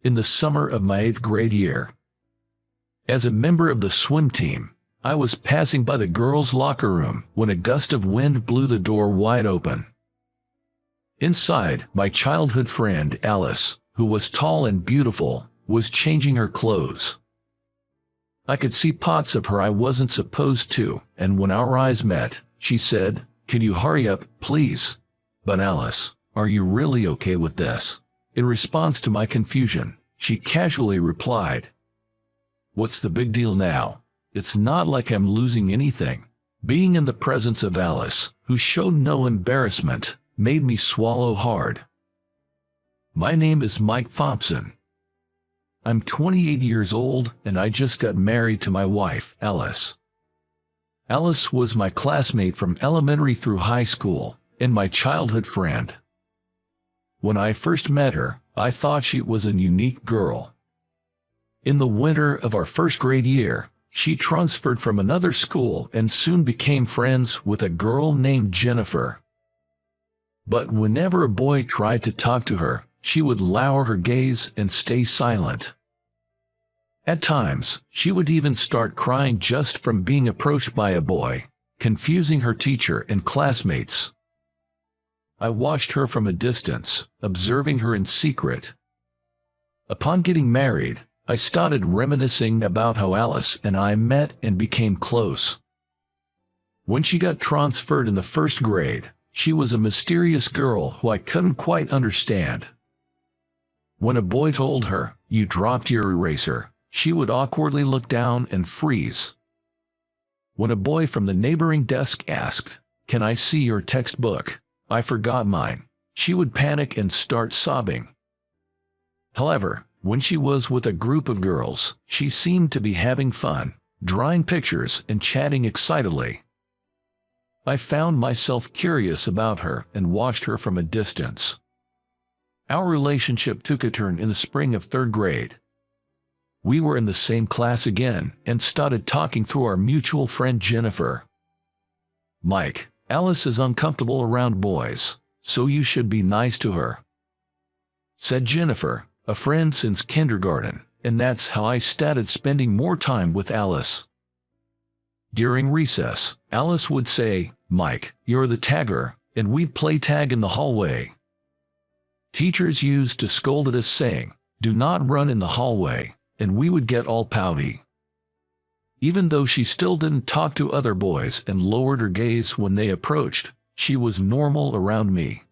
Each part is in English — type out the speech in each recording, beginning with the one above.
in the summer of my 8th grade year. As a member of the swim team, I was passing by the girls' locker room when a gust of wind blew the door wide open. Inside, my childhood friend Alice, who was tall and beautiful, was changing her clothes. I could see parts of her I wasn't supposed to, and when our eyes met, she said, "Can you hurry up, please?" "But Alice, are you really okay with this?" In response to my confusion, she casually replied, "What's the big deal now? It's not like I'm losing anything." Being in the presence of Alice, who showed no embarrassment, made me swallow hard. My name is Mike Thompson. I'm 28 years old and I just got married to my wife, Alice. Alice was my classmate from elementary through high school and my childhood friend. When I first met her, I thought she was a unique girl. In the winter of our first grade year, she transferred from another school and soon became friends with a girl named Jennifer. But whenever a boy tried to talk to her, she would lower her gaze and stay silent. At times, she would even start crying just from being approached by a boy, confusing her teacher and classmates. I watched her from a distance, observing her in secret. Upon getting married, I started reminiscing about how Alice and I met and became close. When she got transferred in the first grade, she was a mysterious girl who I couldn't quite understand. When a boy told her, "You dropped your eraser," she would awkwardly look down and freeze. When a boy from the neighboring desk asked, "Can I see your textbook? I forgot mine," she would panic and start sobbing. However, when she was with a group of girls, she seemed to be having fun, drawing pictures and chatting excitedly. I found myself curious about her and watched her from a distance. Our relationship took a turn in the spring of 3rd grade. We were in the same class again and started talking through our mutual friend Jennifer. "Mike, Alice is uncomfortable around boys, so you should be nice to her," said Jennifer, a friend since kindergarten, and that's how I started spending more time with Alice. During recess, Alice would say, "Mike, you're the tagger," and we'd play tag in the hallway. Teachers used to scold at us saying, "Do not run in the hallway," and we would get all pouty. Even though she still didn't talk to other boys and lowered her gaze when they approached, she was normal around me.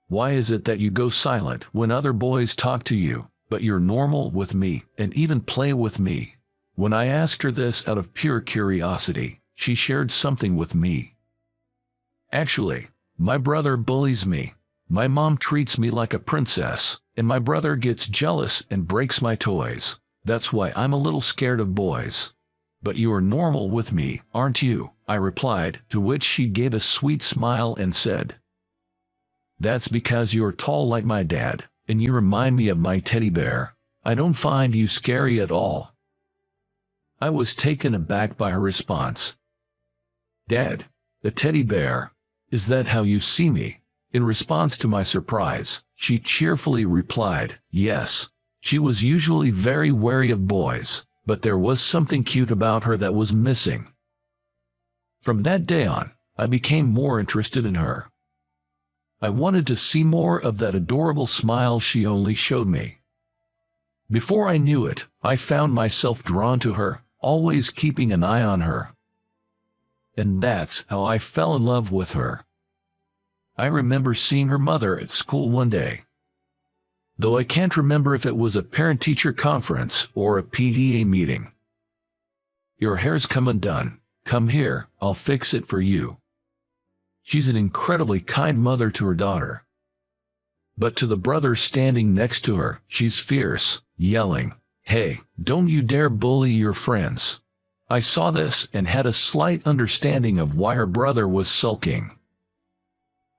"Why is it that you go silent when other boys talk to you, but you're normal with me and even play with me?" When I asked her this out of pure curiosity, she shared something with me. "Actually, my brother bullies me. My mom treats me like a princess, and my brother gets jealous and breaks my toys. That's why I'm a little scared of boys." "But you are normal with me, aren't you?" I replied, to which she gave a sweet smile and said, "That's because you're tall like my dad, and you remind me of my teddy bear. I don't find you scary at all." I was taken aback by her response. "Dad, the teddy bear, is that how you see me?" In response to my surprise, she cheerfully replied, "Yes." She was usually very wary of boys, but there was something cute about her that was missing. From that day on, I became more interested in her. I wanted to see more of that adorable smile she only showed me. Before I knew it, I found myself drawn to her, always keeping an eye on her. And that's how I fell in love with her. I remember seeing her mother at school one day. Though I can't remember if it was a parent-teacher conference or a PTA meeting. "Your hair's come undone. Come here, I'll fix it for you." She's an incredibly kind mother to her daughter. But to the brother standing next to her, she's fierce, yelling, "Hey, don't you dare bully your friends." I saw this and had a slight understanding of why her brother was sulking.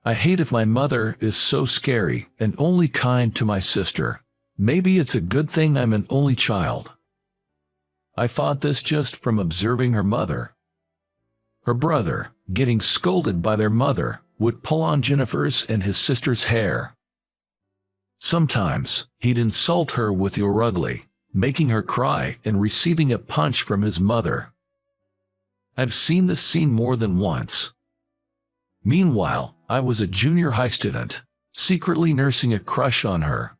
I hate if my mother is so scary and only kind to my sister. Maybe it's a good thing I'm an only child. I thought this just from observing her mother. Her brother, getting scolded by their mother, would pull on Jennifer's and his sister's hair. Sometimes, he'd insult her with "you're ugly," making her cry and receiving a punch from his mother. I've seen this scene more than once. Meanwhile, I was a junior high student, secretly nursing a crush on her.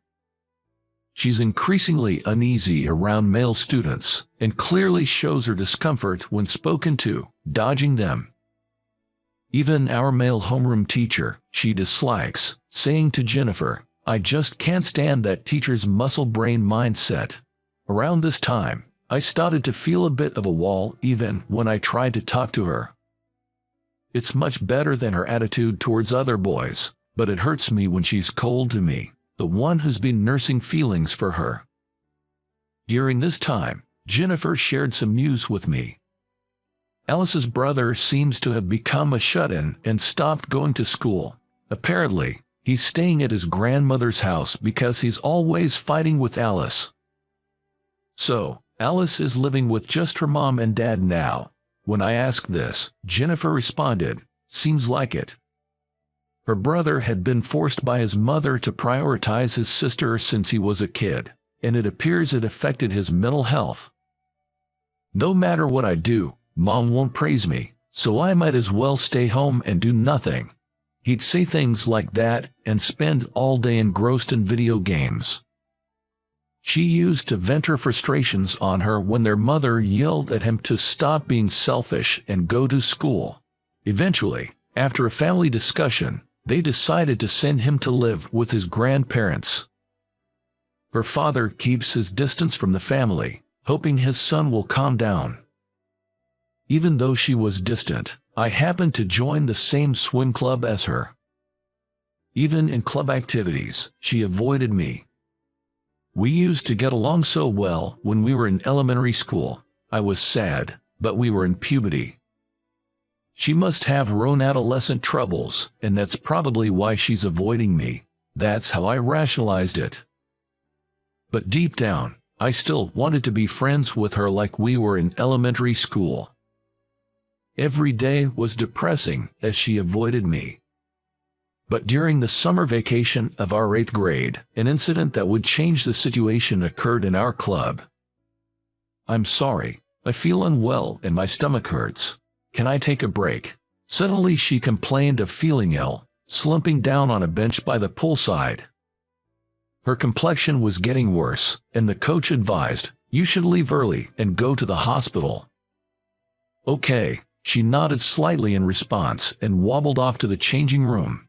She's increasingly uneasy around male students, and clearly shows her discomfort when spoken to, dodging them. Even our male homeroom teacher, she dislikes, saying to Jennifer, "I just can't stand that teacher's muscle-brain mindset." Around this time, I started to feel a bit of a wall even when I tried to talk to her. It's much better than her attitude towards other boys, but it hurts me when she's cold to me, the one who's been nursing feelings for her. During this time, Jennifer shared some news with me. Alice's brother seems to have become a shut-in and stopped going to school. Apparently, he's staying at his grandmother's house because he's always fighting with Alice. So, Alice is living with just her mom and dad now. When I asked this, Jennifer responded, "Seems like it." Her brother had been forced by his mother to prioritize his sister since he was a kid, and it appears it affected his mental health. "No matter what I do, Mom won't praise me, so I might as well stay home and do nothing." He'd say things like that and spend all day engrossed in video games. She used to vent her frustrations on her when their mother yelled at him to stop being selfish and go to school. Eventually, after a family discussion, they decided to send him to live with his grandparents. Her father keeps his distance from the family, hoping his son will calm down. Even though she was distant, I happened to join the same swim club as her. Even in club activities, she avoided me. We used to get along so well when we were in elementary school. I was sad, but we were in puberty. She must have her own adolescent troubles, and that's probably why she's avoiding me. That's how I rationalized it. But deep down, I still wanted to be friends with her like we were in elementary school. Every day was depressing as she avoided me. But during the summer vacation of our 8th grade, an incident that would change the situation occurred in our club. "I'm sorry, I feel unwell and my stomach hurts. Can I take a break?" Suddenly she complained of feeling ill, slumping down on a bench by the poolside. Her complexion was getting worse, and the coach advised, "You should leave early and go to the hospital." "Okay," she nodded slightly in response and wobbled off to the changing room.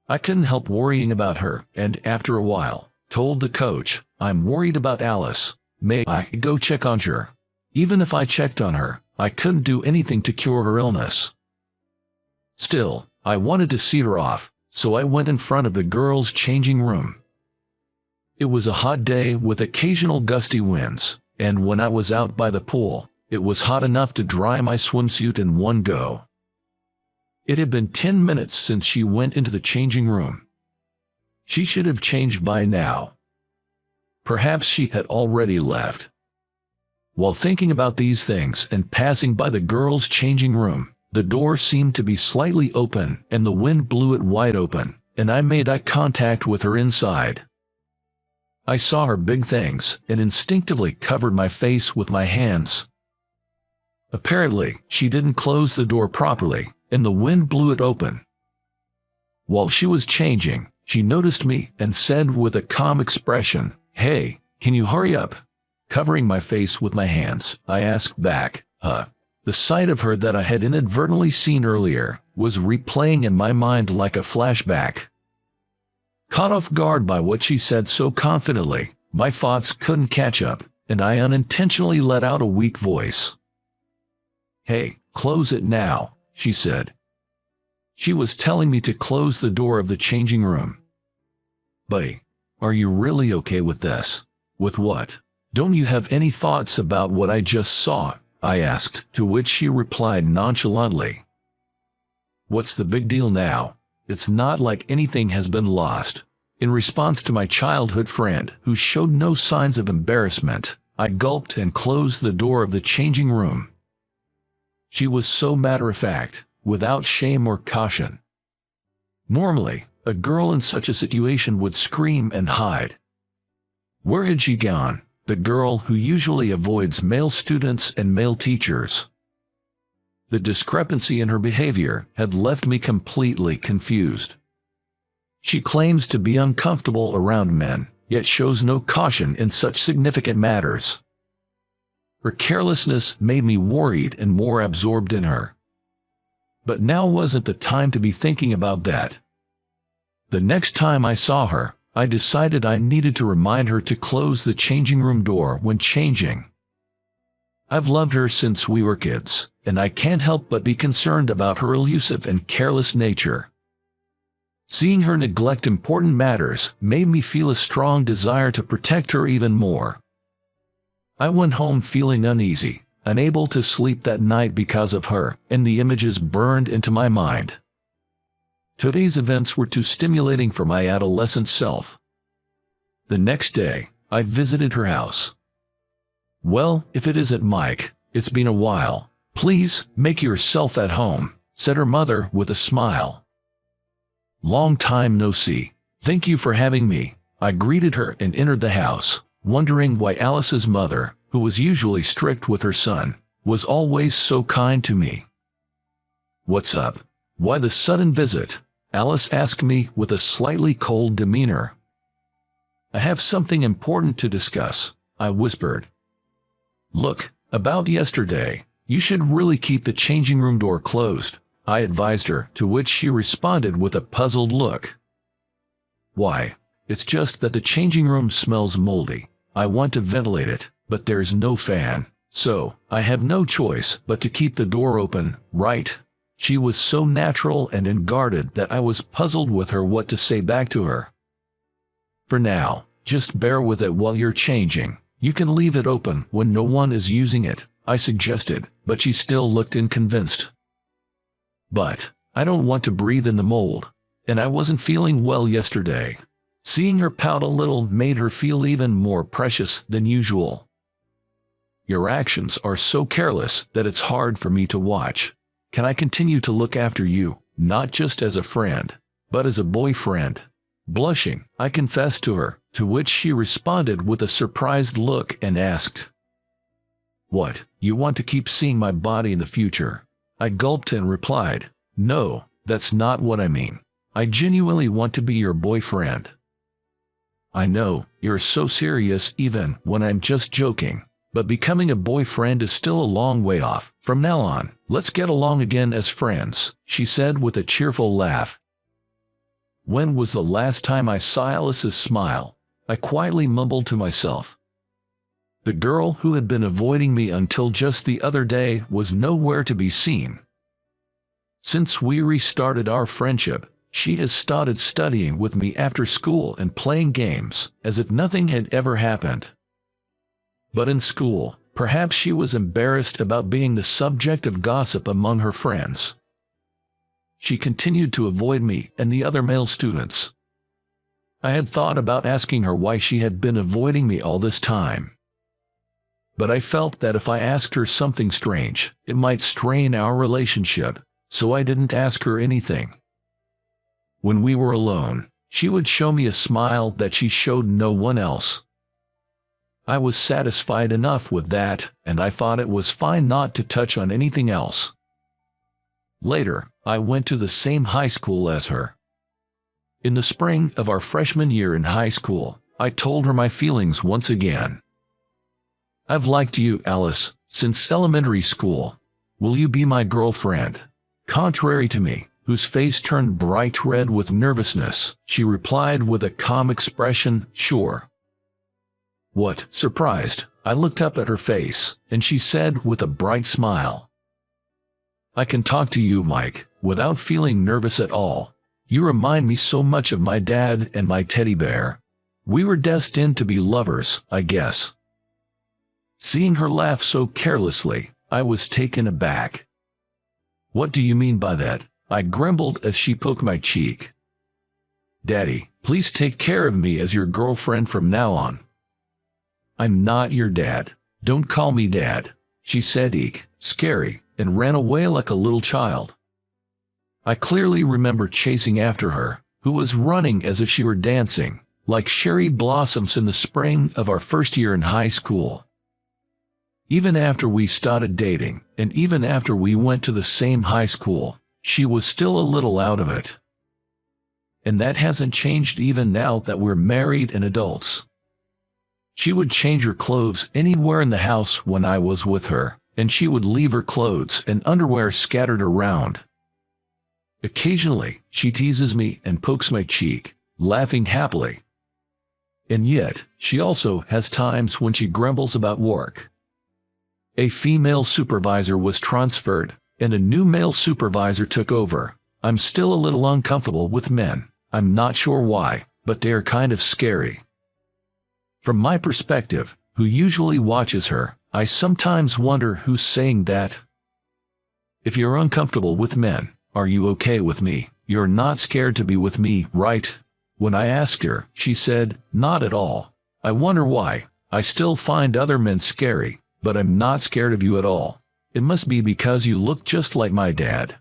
I couldn't help worrying about her, and after a while, told the coach, "I'm worried about Alice. May I go check on her?" Even if I checked on her, I couldn't do anything to cure her illness. Still, I wanted to see her off, so I went in front of the girls' changing room. It was a hot day with occasional gusty winds, and when I was out by the pool, it was hot enough to dry my swimsuit in one go. It had been 10 minutes since she went into the changing room. She should have changed by now. Perhaps she had already left. While thinking about these things and passing by the girls' changing room, the door seemed to be slightly open and the wind blew it wide open, and I made eye contact with her inside. I saw her big things and instinctively covered my face with my hands. Apparently, she didn't close the door properly, and the wind blew it open. While she was changing, she noticed me and said with a calm expression, "Hey, can you hurry up?" Covering my face with my hands, I asked back, "Huh?" The sight of her that I had inadvertently seen earlier was replaying in my mind like a flashback. Caught off guard by what she said so confidently, my thoughts couldn't catch up, and I unintentionally let out a weak voice. "Hey, close it now," she said. She was telling me to close the door of the changing room. "Buddy, are you really okay with this?" "With what? Don't you have any thoughts about what I just saw?" I asked, to which she replied nonchalantly. "What's the big deal now? It's not like anything has been lost." In response to my childhood friend, who showed no signs of embarrassment, I gulped and closed the door of the changing room. She was so matter-of-fact, without shame or caution. Normally, A girl in such a situation would scream and hide. Where had she gone, the girl who usually avoids male students and male teachers? The discrepancy in her behavior had left me completely confused. She claims to be uncomfortable around men, yet shows no caution in such significant matters. Her carelessness made me worried and more absorbed in her. But now wasn't the time to be thinking about that. The next time I saw her, I decided I needed to remind her to close the changing room door when changing. I've loved her since we were kids, and I can't help but be concerned about her elusive and careless nature. Seeing her neglect important matters made me feel a strong desire to protect her even more. I went home feeling uneasy, unable to sleep that night because of her, and the images burned into my mind. Today's events were too stimulating for my adolescent self. The next day, I visited her house. "Well, if it isn't Mike, it's been a while. Please, make yourself at home," said her mother with a smile. "Long time no see. Thank you for having me." I greeted her and entered the house, wondering why Alice's mother, who was usually strict with her son, was always so kind to me. "What's up? Why the sudden visit?" Alice asked me with a slightly cold demeanor. "I have something important to discuss," I whispered. "Look, about yesterday, you should really keep the changing room door closed," I advised her, to which she responded with a puzzled look. "Why? It's just that the changing room smells moldy. I want to ventilate it, but there's no fan, so I have no choice but to keep the door open, right?" She was so natural and unguarded that I was puzzled with her what to say back to her. "For now, just bear with it while you're changing. You can leave it open when no one is using it," I suggested, but she still looked unconvinced. "But I don't want to breathe in the mold, and I wasn't feeling well yesterday." Seeing her pout a little made her feel even more precious than usual. "Your actions are so careless that it's hard for me to watch. Can I continue to look after you, not just as a friend, but as a boyfriend?" Blushing, I confessed to her, to which she responded with a surprised look and asked, "What, you want to keep seeing my body in the future?" I gulped and replied, "No, that's not what I mean. I genuinely want to be your boyfriend." "I know, you're so serious even when I'm just joking. But becoming a boyfriend is still a long way off. From now on, let's get along again as friends," she said with a cheerful laugh. When was the last time I saw Alice's smile? I quietly mumbled to myself. The girl who had been avoiding me until just the other day was nowhere to be seen. Since we restarted our friendship, she has started studying with me after school and playing games, as if nothing had ever happened. But in school, perhaps she was embarrassed about being the subject of gossip among her friends. She continued to avoid me and the other male students. I had thought about asking her why she had been avoiding me all this time. But I felt that if I asked her something strange, it might strain our relationship, so I didn't ask her anything. When we were alone, she would show me a smile that she showed no one else. I was satisfied enough with that, and I thought it was fine not to touch on anything else. Later, I went to the same high school as her. In the spring of our freshman year in high school, I told her my feelings once again. "I've liked you, Alice, since elementary school. Will you be my girlfriend?" Contrary to me, whose face turned bright red with nervousness, she replied with a calm expression, "Sure." What, surprised, I looked up at her face, and she said with a bright smile, "I can talk to you, Mike, without feeling nervous at all. You remind me so much of my dad and my teddy bear. We were destined to be lovers, I guess." Seeing her laugh so carelessly, I was taken aback. "What do you mean by that?" I grumbled as she poked my cheek. "Daddy, please take care of me as your girlfriend from now on." "I'm not your dad. Don't call me dad," she said, scary, and ran away like a little child. I clearly remember chasing after her, who was running as if she were dancing, like cherry blossoms in the spring of our first year in high school. Even after we started dating, and even after we went to the same high school, she was still a little out of it. And that hasn't changed even now that we're married and adults. She would change her clothes anywhere in the house when I was with her, and she would leave her clothes and underwear scattered around. Occasionally, she teases me and pokes my cheek, laughing happily. And yet, she also has times when she grumbles about work. A female supervisor was transferred, and a new male supervisor took over. I'm still a little uncomfortable with men. I'm not sure why, but they're kind of scary. From my perspective, who usually watches her, I sometimes wonder who's saying that. If you're uncomfortable with men, are you okay with me? You're not scared to be with me, right? When I asked her, she said, not at all. I wonder why. I still find other men scary, but I'm not scared of you at all. It must be because you look just like my dad.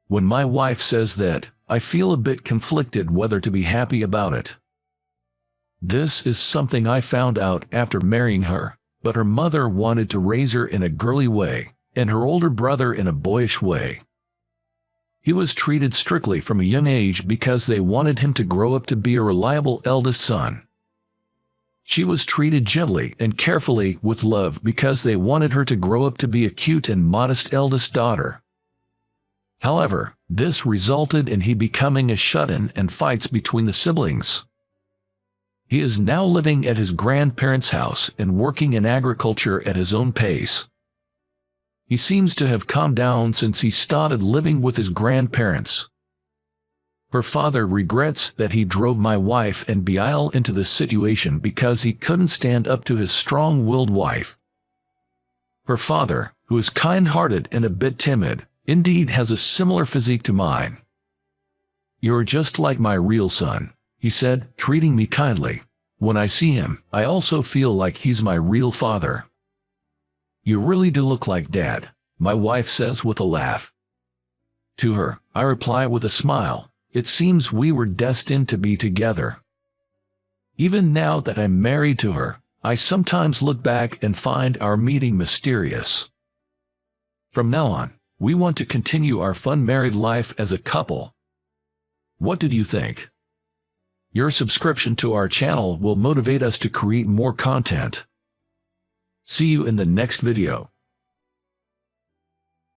When my wife says that, I feel a bit conflicted whether to be happy about it. This is something I found out after marrying her, but her mother wanted to raise her in a girly way, and her older brother in a boyish way. He was treated strictly from a young age because they wanted him to grow up to be a reliable eldest son. She was treated gently and carefully with love because they wanted her to grow up to be a cute and modest eldest daughter. However, this resulted in he becoming a shut-in and fights between the siblings. He is now living at his grandparents' house and working in agriculture at his own pace. He seems to have calmed down since he started living with his grandparents. Her father regrets that he drove my wife and Bial into this situation because he couldn't stand up to his strong-willed wife. Her father, who is kind-hearted and a bit timid, indeed has a similar physique to mine. You're just like my real son, he said, treating me kindly. When I see him, I also feel like he's my real father. You really do look like Dad, my wife says with a laugh. To her, I reply with a smile. It seems we were destined to be together. Even now that I'm married to her, I sometimes look back and find our meeting mysterious. From now on, we want to continue our fun married life as a couple. What did you think? Your subscription to our channel will motivate us to create more content. See you in the next video.